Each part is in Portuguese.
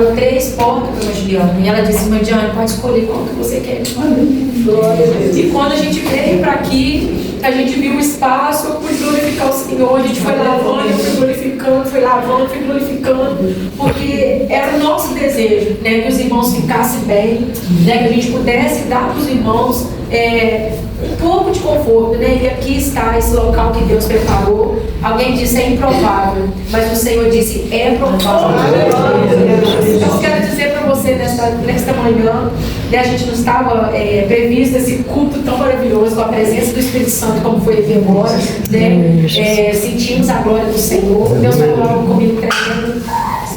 faltavam 3 portas para a Juliana. E ela disse: Mãe Diana, pode escolher qual que você quer. E quando a gente veio para aqui, a gente viu o espaço, eu pude glorificar o Senhor. A gente foi lavando, eu fui glorificando, foi lavando, fui glorificando, porque era o nosso desejo, né, que os irmãos ficassem bem, né, que a gente pudesse dar para os irmãos um pouco de conforto, né? E aqui está esse local que Deus preparou. Alguém disse é improvável, mas o Senhor disse é provável. Então eu quero dizer para você nesta manhã, né, a gente não estava previsto esse culto tão maravilhoso, com a presença do Espírito Santo, como foi aqui agora, né? Sentimos a glória do Senhor. Deus falou algo comigo tremendo,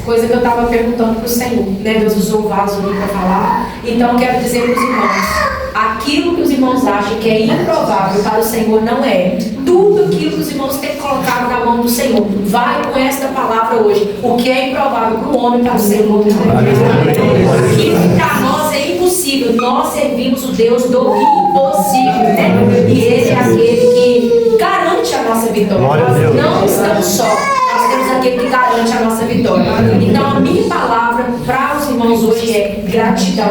coisa que eu estava perguntando para o Senhor, né? Deus usou o vaso ali para falar. Então eu quero dizer para os irmãos, aquilo que os irmãos acham que é improvável para o Senhor não é. Tudo aquilo que os irmãos têm colocado na mão do Senhor, vai com esta palavra hoje. O que é improvável para o homem, para o Senhor. E para nós é impossível. Nós servimos o Deus do impossível, né? E Ele é aquele que garante a nossa vitória. Nós não estamos só. Nós temos aquele que garante a nossa vitória. Então a minha palavra para os irmãos hoje é gratidão.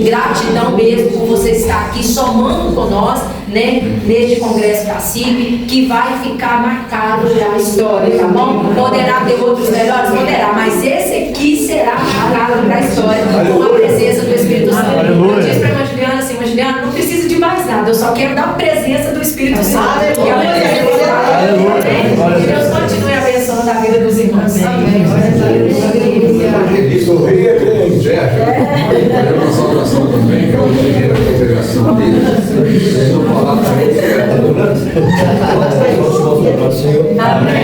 Gratidão mesmo por você estar aqui somando com nós, né, neste congresso da CIB, que vai ficar marcado na história, tá bom? Poderá ter outros melhores? Poderá, mas esse aqui será marcado na história com a presença do Espírito Santo. Eu disse para a irmã Juliana assim: Irmã Juliana, não precisa de mais nada, eu só quero dar a presença do Espírito Santo. Que Deus continue abençoando a vida dos irmãos. Sorrir é crente, é uma saudação também, que é a primeira congregação dele. Vocês vão falar também. Amém.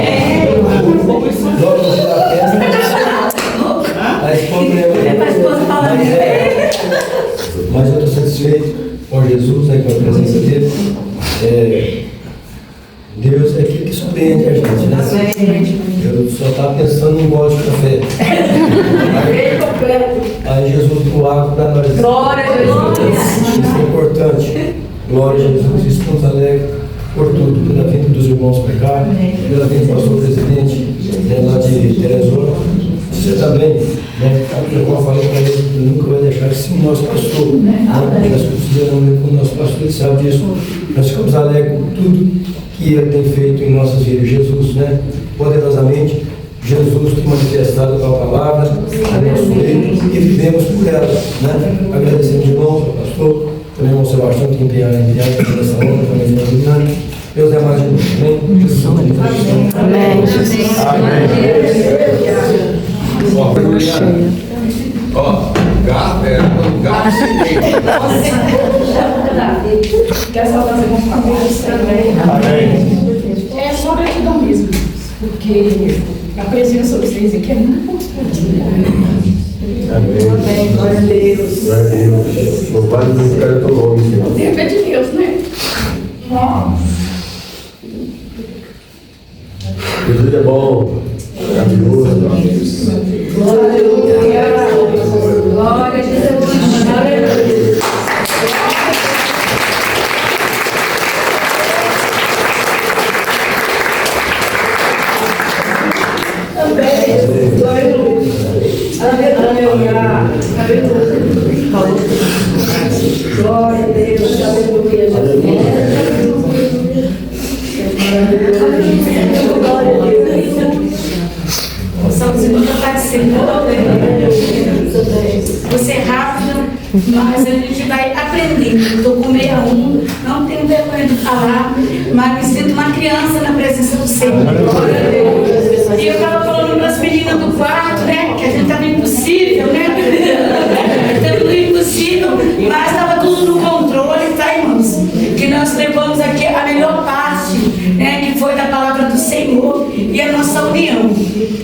Mas eu estou satisfeito com Jesus, com a presença dele. Deus é aquele que surpreende a gente, né? Eu só estava pensando num gole de café. Aí Jesus do água para nós. Glória a Jesus. Isso é importante. Glória a Jesus. Isso nos alegra por tudo. Pela vinda dos irmãos para cá, pela vinda do pastor presidente lá de Teresópolis. Você também, né? Eu falei para ele que nunca vai deixar assim o nosso pastor. Nós consideramos com o nosso pastor, ele sabe disso. Nós ficamos alegres com tudo que ele tem feito em nossas vidas. Jesus, né? Poderosamente, Jesus tem manifestado a tua palavra, a nosso meio, e vivemos por ela, né? Agradecendo de novo ao pastor, também ao Sebastião, que empenharam nessa obra, também ao Juliano. Deus é mais de nós, amém? Jesus, amém. Ó, gato é um gato sem Quer saudar os irmãos também. Amém. É só gratidão mesmo, porque a presença de vocês aqui é muito importante. Amém. Glória a Deus. Glória a Deus. O Pai do Senhor é teu nome, Senhor. O tempo é de Deus, né? Jesus é bom, maravilhoso. Glória a Deus. Glória a Jesus. Aleluia. Glória a Deus, aleluia. Glória a Deus. Estamos indo para participar. Você é rápido, mas a gente vai aprendendo. Estou com 61, não tenho vergonha de falar, mas me sinto uma criança na presença do Senhor. Glória a Deus. E eu estava falando para as meninas do quarto, né? Que a gente estava impossível, né? Estamos impossível, mas estava tudo no controle, tá, irmãos? Que nós levamos aqui a melhor parte, né? Que foi da palavra do Senhor e a nossa união,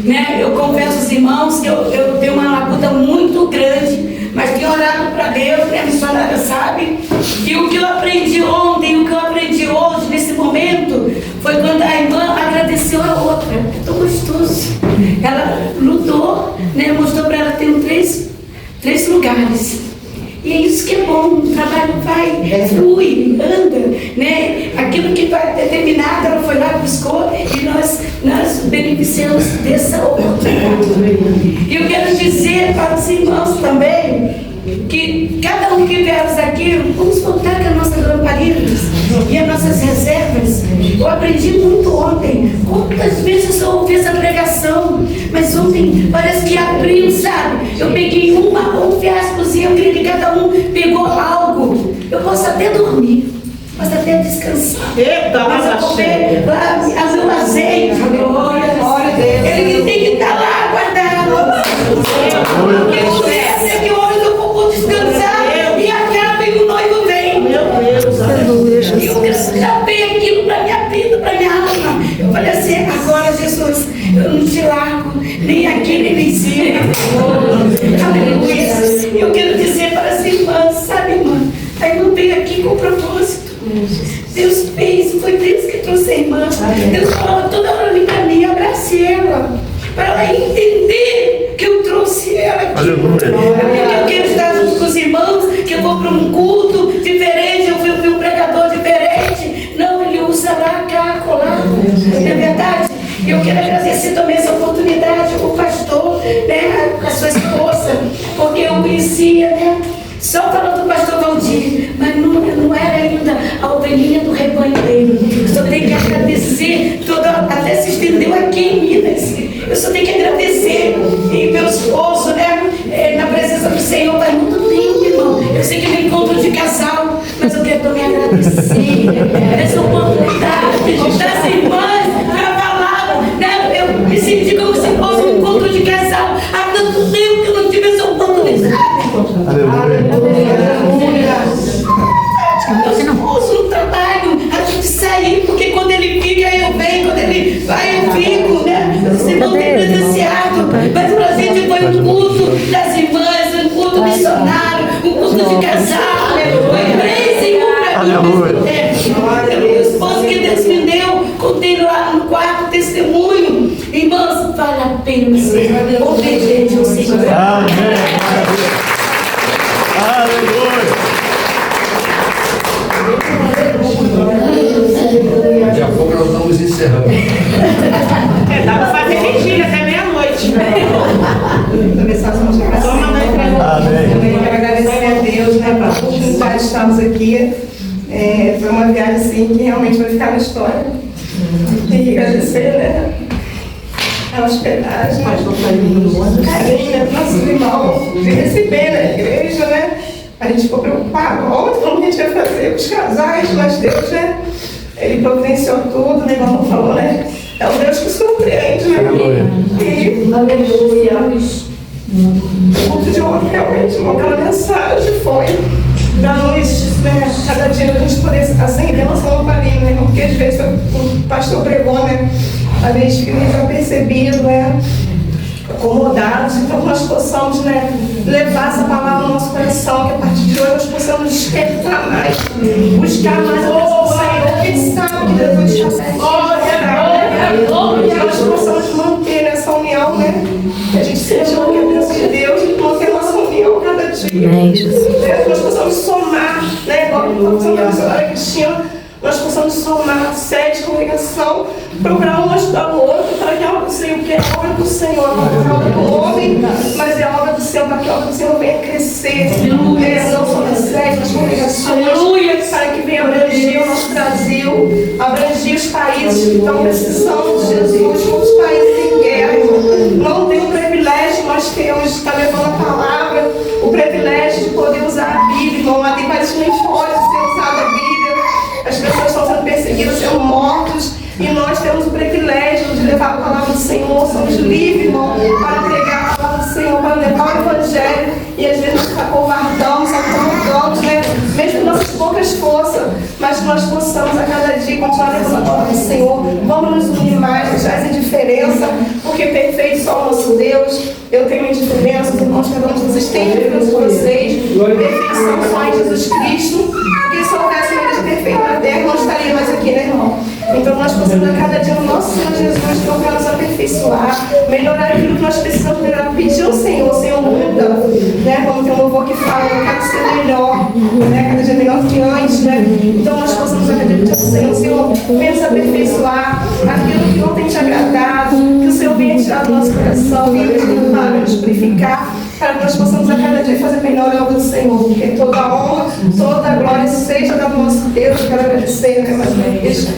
né? Eu confesso aos irmãos que eu tenho uma labuta muito grande, mas tenho orado para Deus, né? A missionária sabe. E o que eu aprendi ontem, o que eu aprendi hoje, nesse momento, foi quando a irmã agradeceu a outra. É tão gostoso. Ela lutou, né? Mostrou para ela que tem três lugares. E é isso que é bom, o trabalho vai, flui, anda, né? aquilo que vai determinado, ela foi lá, buscou e nós beneficiamos dessa oportunidade. E eu quero dizer para os irmãos também que cada um que viemos aqui, vamos voltar com as nossas lamparinas e as nossas reservas. Eu aprendi muito ontem. Quantas vezes eu ouvi essa pregação, mas ontem parece que abriu, sabe? Eu peguei um fiascos e eu creio que cada um pegou algo. Eu posso até dormir, posso até descansar. Mas eu vou ver lá o meu azeite. Ele tem que estar lá guardado. Porque não é que hoje eu vou descansar e acaba e o noivo vem. E eu gravei aquilo para minha vida, para minha alma. Eu falei assim, agora Jesus, eu não te largo, nem aqui, nem lá em cima. Aleluia. Eu quero dizer para as irmãs, sabe, irmã? A irmã veio aqui com propósito. Deus fez, foi Deus que trouxe a irmã. Deus falava toda hora para mim, abrace ela, para ela entender que eu trouxe ela aqui. Eu quero estar junto com os irmãos, que eu vou para um culto diferente, eu fui um pregador diferente. Não, ele usa lá, cá, colar. Não é verdade? Eu quero agradecer também essa oportunidade, o pastor, né, a sua esposa, porque eu conhecia, né? Só falando do pastor Valdir, mas não era ainda a ovelhinha do rebanho dele. Eu só tenho que agradecer, até se estendeu aqui em Minas. Eu só tenho que agradecer. E meu esposo, né, na presença do Senhor, faz muito tempo, irmão. Eu sei que é um encontro de casal, mas eu quero também agradecer essa oportunidade das irmãs para falar, né? Eu me senti como se fosse um encontro de casal. Há tanto tempo que eu não tive essa oportunidade. Aleluia. Meu esposo no trabalho, a gente sair, porque quando ele fica eu venho, quando ele vai eu fico, né? Você não tem presenciado, mas pra gente foi um culto das irmãs, um culto missionário, um culto de casal, foi 3 segundos. Meu esposo que Deus me deu, contei lá no quarto testemunho. Irmãos, vale a pena ser obediente ao Senhor. Daqui a pouco nós estamos encerrando. Dá para fazer vigília até meia-noite. Amém. Eu quero agradecer a Deus, né, pela oportunidade de estarmos aqui. Foi uma viagem assim que realmente vai ficar na história. Tem que agradecer, né? A hospedagem, o carinho, né, do nosso irmão, de receber na igreja, né? A gente ficou preocupado, como a gente vai fazer os casais, mas Deus, né? Ele providenciou tudo, né? Como falou, né? É um Deus que surpreende, né? Aleluia. O culto de ontem realmente, aquela mensagem foi para nós, né? Cada dia a gente poder acender nossa lamparina, né? Porque às vezes o pastor pregou, né? A gente fica percebido, né? Acomodados, então que nós possamos, né, levar essa palavra no nosso coração, que a partir de hoje nós possamos despertar mais, buscar mais a bênção do Senhor, quem sabe que Deus está certo, que nós possamos manter essa união, né, que a gente seja uma bênção de Deus e manter a nossa união cada dia, que nós possamos somar, né, igual a missionária Cristina, nós possamos somar 7 congregação, procurar um ajudar o outro, para que a obra do Senhor, que é a obra do Senhor, não é a obra do homem, mas é a obra do Senhor, para que a obra do Senhor venha crescer, não só nas 7, nas congregações, para que venha abranger o nosso Brasil, abranger os países que estão precisando de Jesus, muitos países em guerra, não tem o privilégio, nós temos, está levando a palavra, o privilégio de poder usar a Bíblia, irmão, lá tem países que nem pode ser usada a Bíblia. As pessoas estão sendo perseguidas, sendo mortos, e nós temos o privilégio de levar a palavra do Senhor. Somos livres, irmão, para pregar a palavra do Senhor, para levar o Evangelho, e às vezes nós acovardamos, acomodamos, né? Mesmo com nossas poucas forças, mas que nós possamos a cada dia continuar levando a palavra do Senhor. Vamos nos unir mais, deixar essa indiferença, porque perfeito só o nosso Deus. Eu tenho indiferença, os irmãos, cada um de vocês têm diferença de vocês. Perfeição só em Jesus Cristo, porque se houvesse uma igreja perfeita na terra, não estaria mais aqui, né, irmão? Então nós possamos a cada dia o nosso Senhor Jesus procurar nos aperfeiçoar, melhorar aquilo que nós precisamos melhorar, pedir ao Senhor, Senhor muda, né? Como tem um louvor que fala, eu quero ser melhor, né? Cada dia melhor que antes, né? Então nós possamos a cada dia pedir ao Senhor, Senhor venha nos aperfeiçoar aquilo que não tem te agradado, que o Senhor venha tirar do nosso coração, venha nos limpar, venha nos purificar, para que nós possamos a cada dia fazer melhor a obra do Senhor, porque toda a honra, toda a glória seja da nosso Deus. Eu quero agradecer, né, mais uma vez,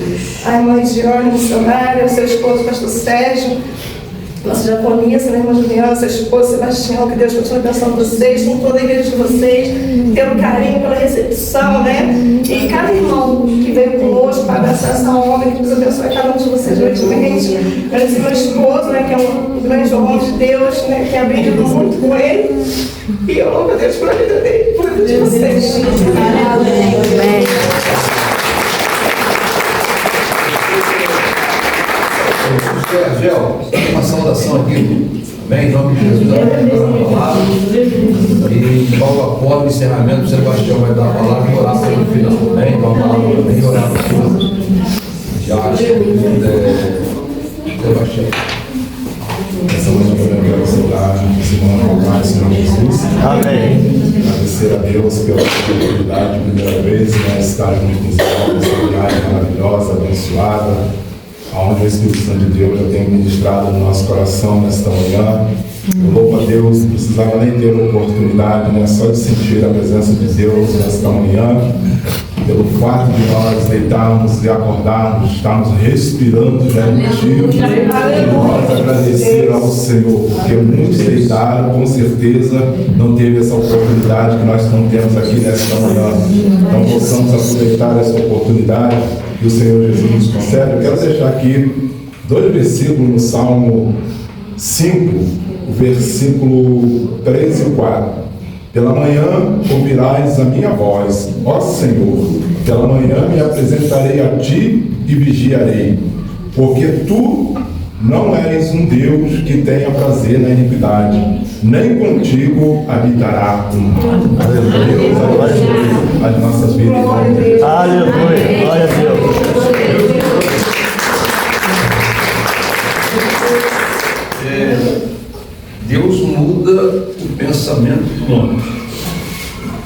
a irmã Gione, missionária, o seu esposo, pastor Sérgio, nossa japonesa, né, irmã Juliana, seu esposo Sebastião, que Deus continue abençoando vocês, com toda a igreja de vocês, pelo carinho, pela recepção, né? E cada irmão que veio conosco para abraçar essa honra, que Deus abençoe cada um de vocês grandemente. Agradecer meu esposo, né, que é um grande homem de Deus, né, que aprende muito com ele. E eu louvo a Deus pela vida dele, pela vida de vocês. Amém. Gel, uma saudação aqui, amém? Em nome de Jesus, a palavra. E logo após o encerramento, o Sebastião vai dar a palavra e orar pelo final, amém? Então a palavra também e orar pelo final. Já, Sebastião. Essa noite eu quero saudar a semana palmar do Senhor Jesus. Amém. Agradecer a Deus pela oportunidade, primeira vez, né, estar junto com os irmãos nessa viagem maravilhosa, abençoada, onde o Espírito Santo de Deus já tem ministrado no nosso coração nesta manhã. Eu louvo a Deus, não precisava nem ter uma oportunidade, né, só de sentir a presença de Deus nesta manhã, pelo fato de nós deitarmos e acordarmos, estarmos respirando, já é motivo de nós agradecer ao Senhor, porque muitos deitaram, com certeza não teve essa oportunidade que nós não temos aqui nesta manhã. Então possamos aproveitar essa oportunidade que o Senhor Jesus nos concede. Eu quero deixar aqui 2 versículos no Salmo 5, o versículo 3 e 4. Pela manhã ouvirás a minha voz, ó Senhor, pela manhã me apresentarei a ti e vigiarei, porque tu não és um Deus que tenha prazer na iniquidade, nem contigo habitará o mal. Deus abençoe as nossas vidas. Aleluia. Glória a Deus. Deus muda o pensamento do homem.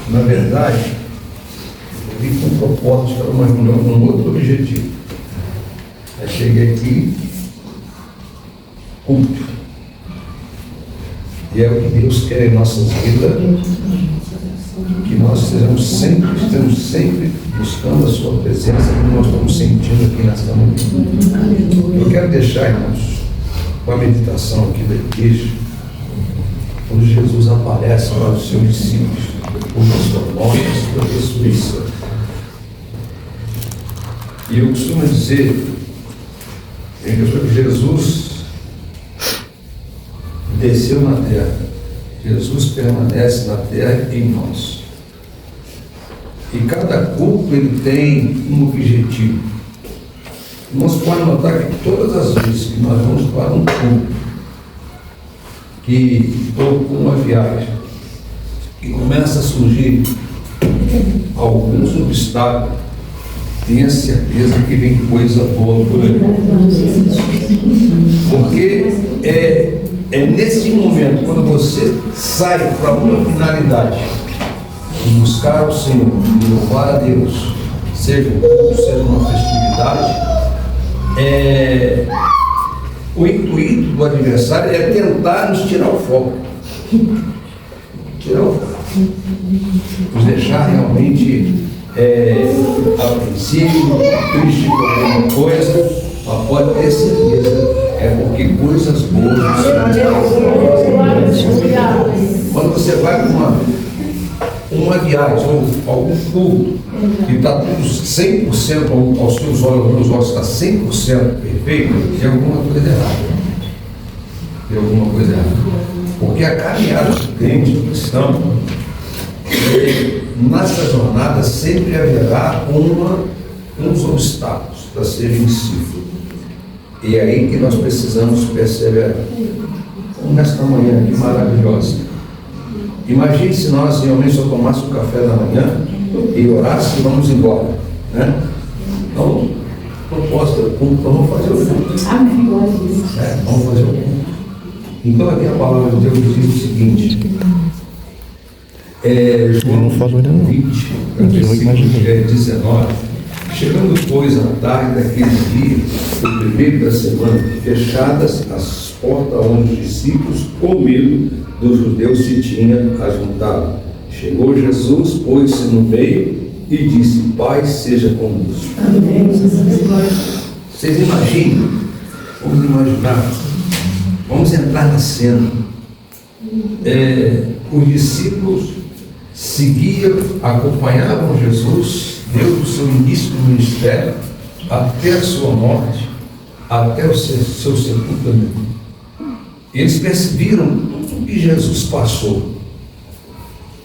Na verdade, eu vim com um propósito para uma reunião com um outro objetivo. Aí cheguei aqui, culto. E é o que Deus quer em nossas vidas, que nós estejamos sempre buscando a sua presença, como nós estamos sentindo aqui nesta manhã. Eu quero deixar, irmãos, com a meditação aqui da igreja, quando Jesus aparece para os seus discípulos, depois da sua morte, da sua ressurreição. E eu costumo dizer que Jesus desceu na terra, Jesus permanece na terra em nós. E cada culto ele tem um objetivo. Nós podemos notar que todas as vezes que nós vamos para um culto, que estou com uma viagem, e começa a surgir alguns obstáculos, tenha certeza que vem coisa boa por aí. Porque é nesse momento, quando você sai para uma finalidade, de buscar o Senhor, de louvar a Deus, seja um culto, seja uma festividade, o intuito do adversário é tentar nos tirar o foco. Tirar o foco. Nos deixar realmente apreensivo, triste por alguma coisa, mas pode ter certeza, é porque coisas boas do Senhor. Quando você vai para uma viagem ou algum culto que está tudo 100% aos seus olhos está 100% perfeito, tem alguma coisa errada. Tem alguma coisa errada. Porque a caminhada do crente, do cristão, nessa jornada sempre haverá uns obstáculos para serem vencidos. E é aí que nós precisamos perseverar. Como nesta manhã aqui maravilhosa. Imagine se nós realmente só tomássemos o café da manhã e orássemos e vamos embora, né? Então, proposta do culto, então vamos fazer o culto. Amém. Vamos fazer o culto. Então aqui a palavra de Deus diz o seguinte, João 20, versículo 19, Chegando, pois, à tarde daquele dia, o primeiro da semana, fechadas as portas onde os discípulos, com medo dos judeus, se tinham ajuntado. Chegou Jesus, pôs-se no meio e disse: Pai, seja convosco. Vocês imaginam? Vamos imaginar. Vamos entrar na cena. Os discípulos seguiam, acompanhavam Jesus desde o seu início do ministério até a sua morte, até o seu sepultamento. Eles perceberam tudo que Jesus passou.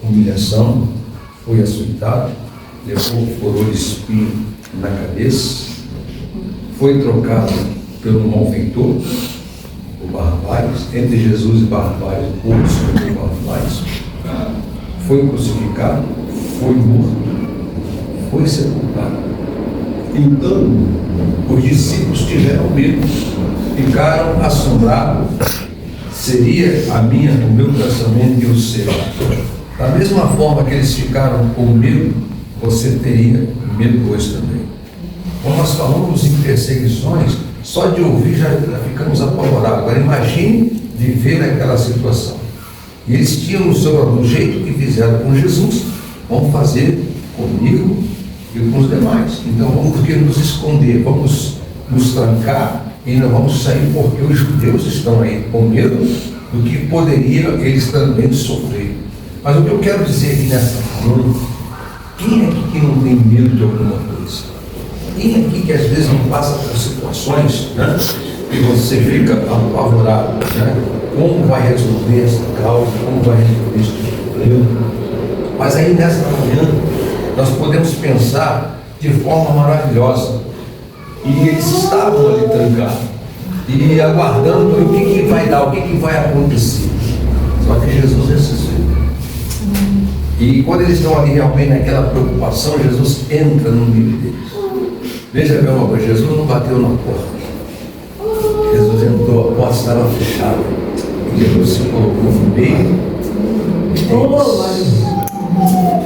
Humilhação, foi açoitado, levou coroa de espinho na cabeça, foi trocado pelo malfeitor, o Barrabás. Entre Jesus e Barrabás, o povo escolheu Barrabás. Foi crucificado, foi morto, foi sepultado. Então, os discípulos tiveram medo, ficaram assombrados. Seria o meu pensamento e o seu. Da mesma forma que eles ficaram com medo, você teria medo hoje também. Quando nós falamos em perseguições, só de ouvir já ficamos apavorados. Agora imagine viver naquela situação. E eles tinham no jeito que fizeram com Jesus, vamos fazer comigo e com os demais. Então vamos nos esconder, vamos nos trancar e não vamos sair, porque os judeus estão aí com medo do que poderia eles também sofrer. Mas o que eu quero dizer aqui nessa noite, quem é que não tem medo de alguma coisa? Quem é aqui que às vezes não passa por situações, né, e você fica apavorado, né? Como vai resolver essa causa, como vai resolver esse problema? Mas aí nessa manhã nós podemos pensar de forma maravilhosa. E eles estavam ali trancados e aguardando o que vai dar, o que vai acontecer. Só que Jesus ressuscitou. E quando eles estão ali realmente naquela preocupação, Jesus entra no meio deles. Veja bem uma coisa, Jesus não bateu na porta. Jesus entrou, a porta estava fechada. E Jesus se colocou no meio deles.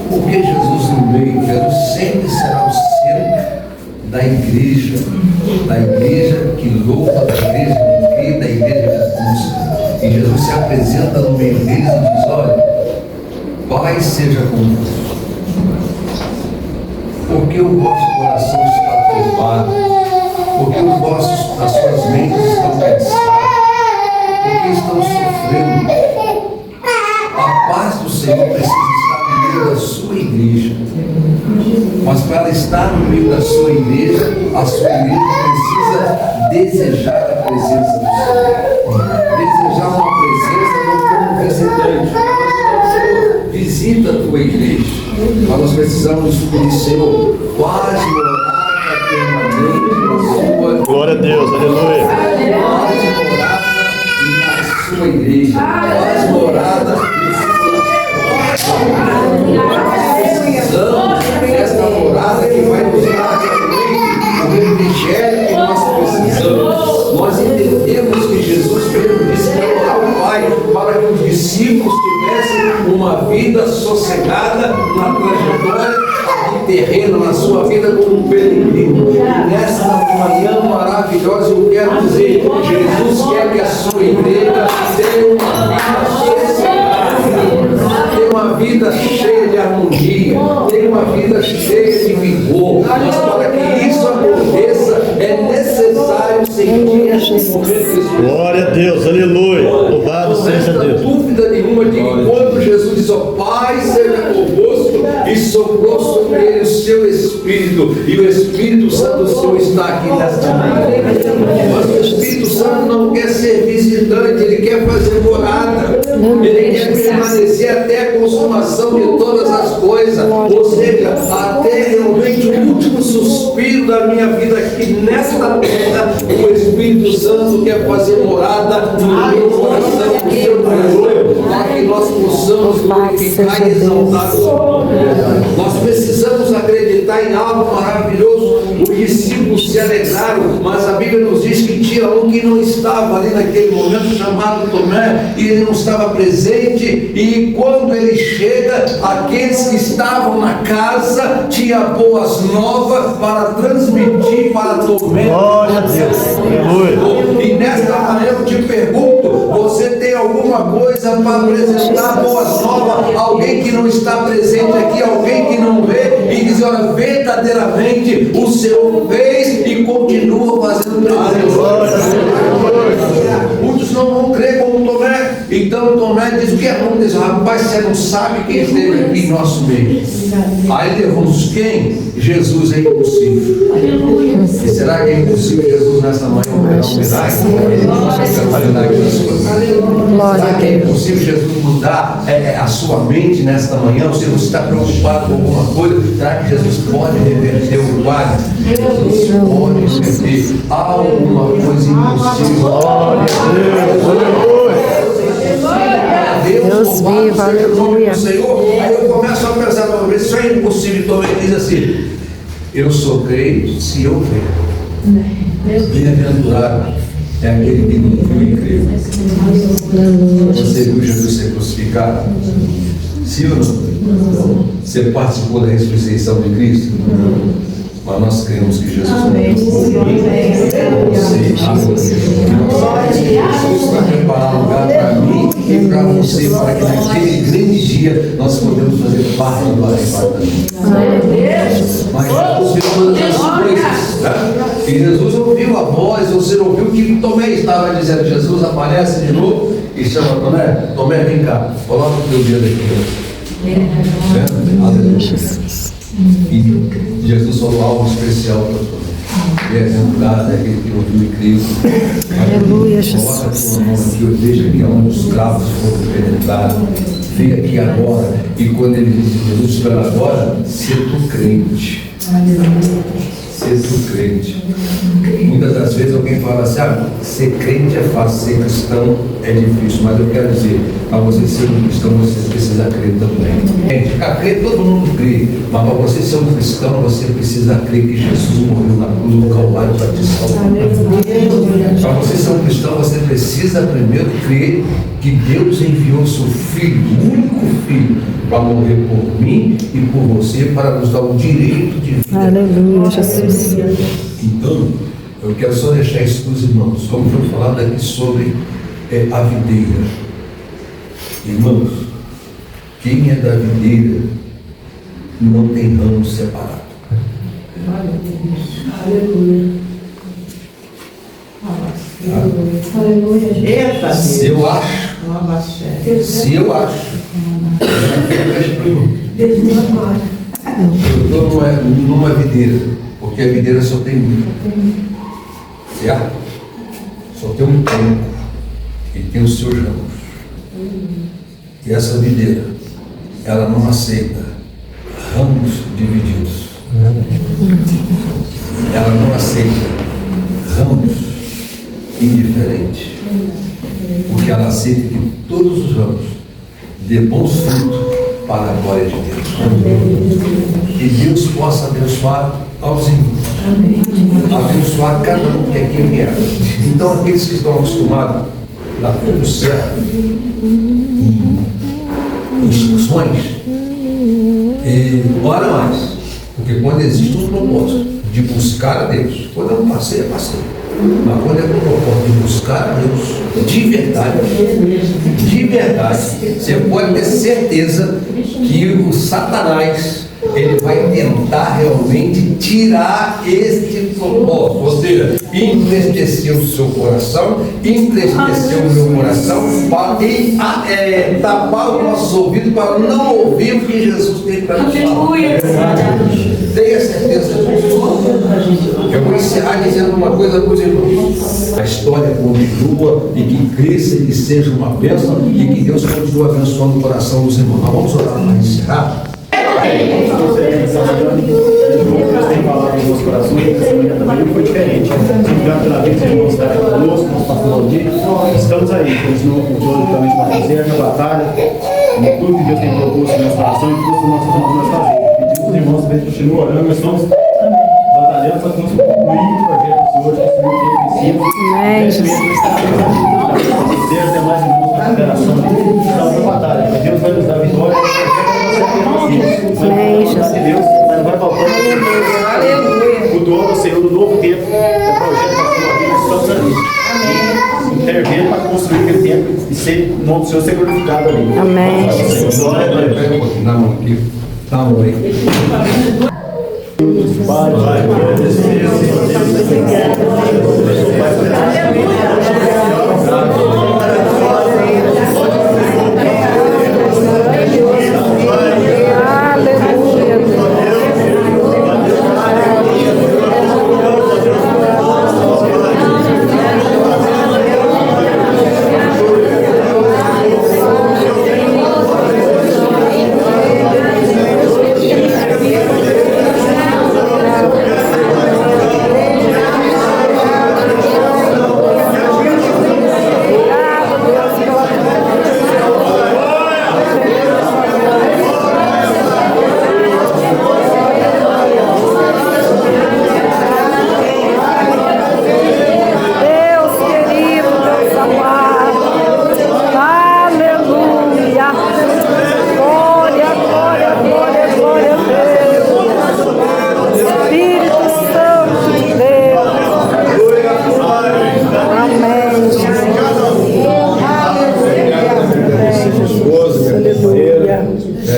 Por que Jesus no meio? Jesus sempre será o centro da igreja que louva, da igreja que crê, da igreja que busca. E Jesus se apresenta no meio deles e diz: olha, Pai, seja convosco. Porque o vosso coração está turbado, porque as suas mentes estão cansadas, porque estão sofrendo. A paz do Senhor precisa estar no meio da sua igreja. Mas para ela estar no meio da sua igreja, a sua igreja precisa desejar a presença do Senhor. Desejar uma presença não como visitante. Visita a tua igreja. Mas nós precisamos pedir: Senhor, faz morada permanente na sua. Glória a Deus, aleluia. Faz morada na sua igreja. Faz morada na sua igreja. Esta morada que vai nos dar o refrigério que nós precisamos. Nós entendemos que Jesus veio dizer ao Pai para que os discípulos tivessem uma vida sossegada na trajetória terrena, na sua vida como um peregrino. Nessa manhã maravilhosa, eu quero dizer: Jesus quer que a sua igreja tenha uma vida cheia de harmonia, tenha uma vida cheia de vigor. Mas para que isso aconteça, é necessário sentir esse momento. Glória a Deus, aleluia. Louvado seja Deus. Não há dúvida nenhuma de que quando Jesus diz: ó Pai, seja convosco, e soprou sobre ele o seu Espírito, e o Espírito Santo do Senhor está aqui nesta manhã. Mas o Espírito Santo não quer ser visitante, ele quer fazer morada, ele quer permanecer até a consumação de todas as coisas, ou seja, até realmente o último suspiro da minha vida aqui nesta terra. O Espírito Santo quer fazer morada no meu coração, no seu coração, para que nós possamos glorificar e exaltar o nome. Nós precisamos acreditar em algo maravilhoso. Os discípulos se alegraram, mas a Bíblia nos diz que tinha um que não estava ali naquele momento, chamado Tomé, e ele não estava presente. E quando ele chega, dia, aqueles que estavam na casa tinham boas novas para transmitir para Tomé. Glória a Deus. Aleluia. E nesta manhã eu te pergunto: você tem alguma coisa para apresentar boas novas? Alguém que não está presente aqui, alguém que não vê e diz: olha, verdadeiramente o Senhor fez e continua fazendo presente. Muitos não vão crer como Tomé. Então Tomé diz: o que aconteceu? Rapaz, você não sabe quem esteve aqui em nosso meio. Aí levamos quem? Jesus é impossível. E será que é impossível Jesus nessa manhã operar um milagre? Será que é impossível Jesus mudar a sua mente nesta manhã? Se você está preocupado com alguma coisa, será que Jesus pode reverter o quadro? Jesus pode reverter. Há alguma coisa impossível. Glória a Deus. Deus viva, aleluia. Aí eu começo a pensar, talvez isso é impossível. Então ele diz assim: eu sou crente se eu ver. Bem-aventurado é aquele que não viu e creu. Você viu Jesus ser crucificado? Sim ou não? Você participou da ressurreição de Cristo? Mas nós cremos que Jesus morreu por mim. Jesus está preparando lugar para mim e para você, para que naquele grande dia nós podemos fazer parte do arrebatamento. Mas Jesus viu todas as coisas, né? E Jesus ouviu a voz. Você ouviu o que Tomé estava dizendo. Jesus aparece de novo e chama Tomé: Tomé, vem cá, coloca o teu dedo aqui. Aleluia. E Jesus falou algo especial para Tomé: bem-aventurado é aquele que ouviu e creu. Aleluia, Jesus. Coloca a tua mão aqui, eu vejo aqui onde os cravos foram penetrados. Vem aqui agora. E quando ele disse: Jesus, espera agora, se tu crente. Ser tu crente. Muitas das vezes alguém fala assim: ser crente é fácil, ser cristão é difícil. Mas eu quero dizer, para você ser um cristão, você precisa crer também. A crer todo mundo crê, mas para você ser um cristão, você precisa crer que Jesus morreu na cruz do Calvário para te salvar. Para você ser um cristão, você precisa primeiro crer que Deus enviou seu Filho, o único Filho, para morrer por mim e por você, para nos dar o direito de vida. Aleluia, Jesus. Então, eu quero só deixar isso para os irmãos, como foi falado aqui sobre a videira. Irmãos, quem é da videira não tem ramo separado. Aleluia. Eita, Se eu acho, eu estou numa videira, porque a videira só tem um, certo? Só tem um tronco e tem os seus ramos. E essa videira, ela não aceita ramos divididos. Ela não aceita ramos indiferentes. Porque ela aceita que todos os ramos dê bons frutos para a glória de Deus. Que Deus possa abençoar aos irmãos. Abençoar cada um que aqui vier. Então aqueles que estão acostumados a tudo certo, instruções, ora mais. Porque quando existe um propósito de buscar a Deus, quando eu não passei, é passei. Mas quando é com o propósito de buscar a Deus de verdade, você pode ter certeza que o Satanás, ele vai tentar realmente tirar este propósito, ou seja, entristecer o seu coração, entristecer o meu coração, para tapar os nossos ouvidos para não ouvir o que Jesus tem para nos falar. Tenha certeza disso. Eu vou encerrar dizendo uma coisa para os irmãos. A história continua e que cresça e que seja uma bênção e que Deus continue abençoando o coração dos irmãos. Nós vamos orar para encerrar. Deus tem falado nos nossos corações, essa manhã também não foi diferente. Obrigado pela vez que irmãos estarem conosco, nosso pastor Valdir. Estamos aí, continuamos com o também de fazer a batalha, em tudo que Deus tem proposto no nosso coração e tudo que nós vamos fazer. Pedimos os irmãos que continuem orando, nós estamos batalhando para concluir o projeto do Senhor, que o Senhor tem as demais irmãos da operação da batalha. Deus vai nos dar vitória. na mão aqui. Dá a mão aí.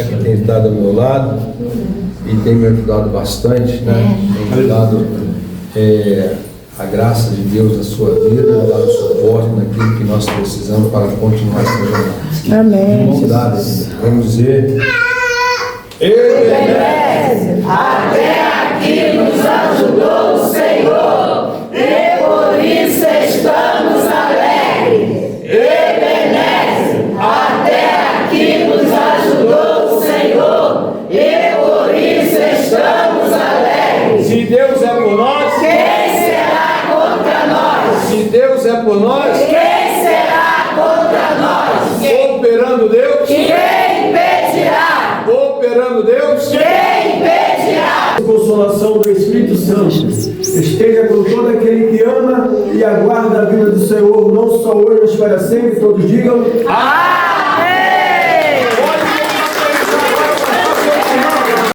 Que tem estado ao meu lado e tem me ajudado bastante, né? Tem me dado a graça de Deus na sua vida, dado o suporte naquilo que nós precisamos para continuar essa jornada. Amém. Mão dada, vamos dizer. Ebenezer, até aqui nos ajudou o Senhor, e por isso estamos alegres. Ebenezer, até aqui nos ajudou o Senhor, e por isso estamos alegres. Se Deus é por nós, Quem será contra nós? se Deus é por nós, Quem será contra nós? operando Deus, Quem impedirá? operando Deus, Quem impedirá? A consolação do Espírito Santo esteja com todo aquele que ama e aguarda a vinda do Senhor, não só hoje, mas para sempre. Todos digam. Amém.